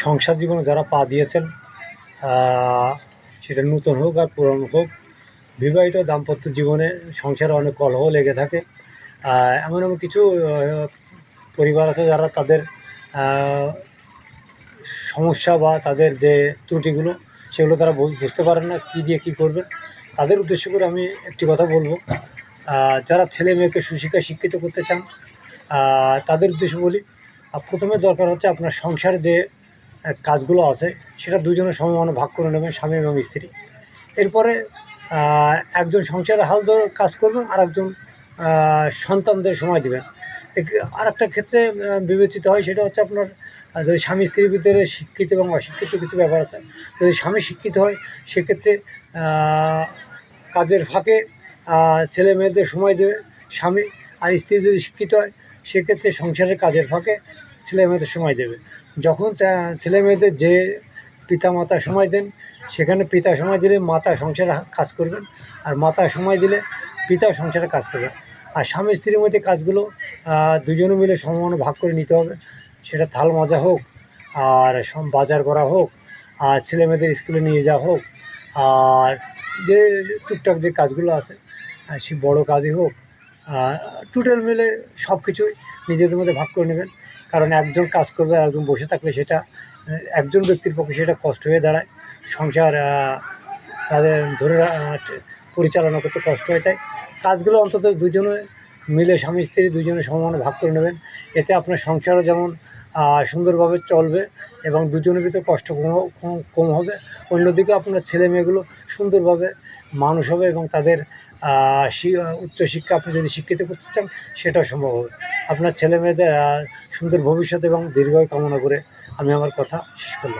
সংসার জীবনে যারা পা দিয়েছেন, সেটা নূতন হোক আর পুরনো হোক, বিবাহিত দাম্পত্য জীবনে সংসারে অনেক কলহ লেগে থাকে। এমন এমন কিছু পরিবার আছে যারা তাদের সমস্যা বা তাদের যে ত্রুটিগুলো সেগুলো তারা বুঝতে পারেন না, কী দিয়ে কী করবেন। তাদের উদ্দেশ্য করে আমি একটি কথা বলব, যারা ছেলে মেয়েকে সুশিক্ষায় শিক্ষিত করতে চান তাদের উদ্দেশ্যে বলি, প্রথমে দরকার হচ্ছে আপনার সংসারে যে কাজগুলো আছে সেটা দুজনে সমানে ভাগ করে নেবেন, স্বামী এবং স্ত্রী। এরপরে একজন সংসারে হাল ধরে কাজ করবেন, আর একজন সন্তানদের সময় দেবেন। আর একটা ক্ষেত্রে বিবেচিত হয়, সেটা হচ্ছে আপনার যদি স্বামী স্ত্রীর ভিতরে শিক্ষিত এবং অশিক্ষিত কিছু ব্যাপার আছে। যদি স্বামী শিক্ষিত হয় সেক্ষেত্রে কাজের ফাঁকে ছেলে মেয়েদের সময় দেবে স্বামী, আর স্ত্রী যদি শিক্ষিত হয় সেক্ষেত্রে সংসারের কাজের ফাঁকে ছেলে মেয়েদের সময় দেবে। যখন ছেলে মেয়েদের যে পিতা মাতা সময় দেন, সেখানে পিতা সময় দিলে মাতা সংসারে কাজ করবেন, আর মাতা সময় দিলে পিতা সংসারে কাজ করবেন। আর স্বামী স্ত্রীর মধ্যে কাজগুলো দুজনে মিলে সমান ভাগ করে নিতে হবে। সেটা থাল মাজা হোক, আর বাজার করা হোক, আর ছেলে মেয়েদের স্কুলে নিয়ে যাওয়া হোক, আর যে টুকটাক যে কাজগুলো আছে সে বড়ো কাজই হোক, টোটাল মিলে সব কিছুই নিজেদের মধ্যে ভাগ করে নেবেন। কারণ একজন কাজ করবে আর একজন বসে থাকলে সেটা একজন ব্যক্তির পক্ষে সেটা কষ্ট হয়ে দাঁড়ায়। সংসার তাদের ধরে পরিচালনা করতে কষ্ট হয়। তাই কাজগুলো অন্তত দুজনে মিলে স্বামী স্ত্রী দুজনে সমানে ভাগ করে নেবেন। এতে আপনার সংসারও যেমন সুন্দরভাবে চলবে এবং দুজনের ভিতরে কষ্ট কম হবে। অন্যদিকে আপনার ছেলে মেয়েগুলো সুন্দরভাবে মানুষ হবে এবং তাদের উচ্চশিক্ষা আপনি যদি শিক্ষিত করতে চান সেটাও সম্ভব হবে। আপনার ছেলে মেয়েদের সুন্দর ভবিষ্যৎ এবং দীর্ঘায়ু কামনা করে আমি আমার কথা শেষ করলাম।